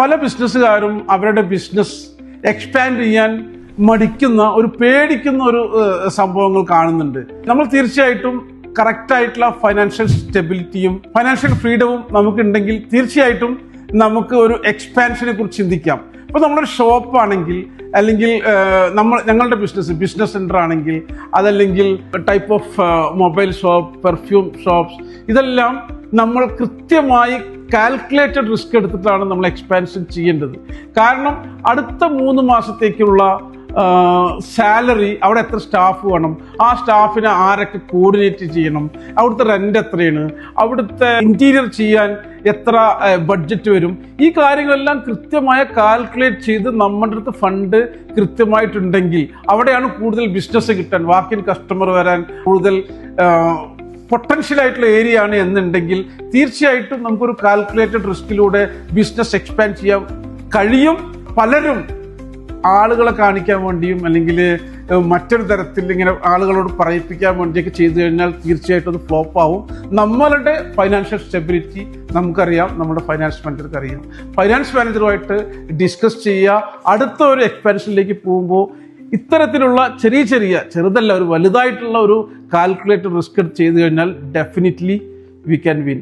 പല ബിസിനസ്സുകാരും അവരുടെ business expand ചെയ്യാൻ മടിക്കുന്ന പേടിക്കുന്ന സംഭവങ്ങൾ കാണുന്നുണ്ട്. നമ്മൾ തീർച്ചയായിട്ടും കറക്റ്റ് ആയിട്ടുള്ള ഫൈനാൻഷ്യൽ സ്റ്റെബിലിറ്റിയും ഫൈനാൻഷ്യൽ ഫ്രീഡവും നമുക്കുണ്ടെങ്കിൽ തീർച്ചയായിട്ടും നമുക്ക് ഒരു എക്സ്പാൻഷനെ കുറിച്ച് ചിന്തിക്കാം. ഇപ്പോൾ നമ്മളൊരു ഷോപ്പാണെങ്കിൽ, അല്ലെങ്കിൽ ഞങ്ങളുടെ ബിസിനസ് സെൻ്റർ ആണെങ്കിൽ, അതല്ലെങ്കിൽ type of mobile shop, perfume shops, ഇതെല്ലാം നമ്മൾ കൃത്യമായി കാൽക്കുലേറ്റഡ് റിസ്ക് എടുത്തിട്ടാണ് നമ്മൾ എക്സ്പാൻഷൻ ചെയ്യേണ്ടത്. കാരണം അടുത്ത 3 മാസത്തേക്കുള്ള സാലറി, അവിടെ എത്ര സ്റ്റാഫ് വേണം, ആ സ്റ്റാഫിനെ ആരൊക്കെ കോർഡിനേറ്റ് ചെയ്യണം, അവിടുത്തെ റെന്റ് എത്രയാണ്, അവിടുത്തെ ഇന്റീരിയർ ചെയ്യാൻ എത്ര ബഡ്ജറ്റ് വരും, ഈ കാര്യങ്ങളെല്ലാം കൃത്യമായ കാൽക്കുലേറ്റ് ചെയ്ത് നമ്മുടെ അടുത്ത് ഫണ്ട് കൃത്യമായിട്ടുണ്ടെങ്കിൽ അവിടെയാണ് കൂടുതൽ ബിസിനസ് കിട്ടാൻ, വാക്കിൻ കസ്റ്റമർ വരാൻ കൂടുതൽ പൊട്ടൻഷ്യൽ ആയിട്ടുള്ള ഏരിയ ആണ് എന്നുണ്ടെങ്കിൽ തീർച്ചയായിട്ടും നമുക്കൊരു കാൽക്കുലേറ്റഡ് റിസ്കിലൂടെ ബിസിനസ് എക്സ്പാൻഡ് ചെയ്യാൻ കഴിയും. പലരും ആളുകളെ കാണിക്കാൻ വേണ്ടിയും അല്ലെങ്കിൽ മറ്റൊരു തരത്തിൽ ഇങ്ങനെ ആളുകളോട് പറയിപ്പിക്കാൻ വേണ്ടിയൊക്കെ ചെയ്തു കഴിഞ്ഞാൽ തീർച്ചയായിട്ടും അത് ഫ്ലോപ്പ് ആവും. നമ്മളുടെ ഫൈനാൻഷ്യൽ സ്റ്റെബിലിറ്റി നമുക്കറിയാം, നമ്മുടെ ഫൈനാൻസ് മാനേജർക്ക് അറിയാം. ഫൈനാൻസ് മാനേജറുമായിട്ട് ഡിസ്കസ് ചെയ്യുക. അടുത്ത ഒരു എക്സ്പാൻഷനിലേക്ക് പോകുമ്പോൾ ഇത്തരത്തിലുള്ള ചെറുതല്ല, വലുതായിട്ടുള്ള കാൽക്കുലേറ്റഡ് റിസ്ക് ചെയ്തു കഴിഞ്ഞാൽ ഡെഫിനറ്റ്ലി വി ക്യാൻ വിൻ.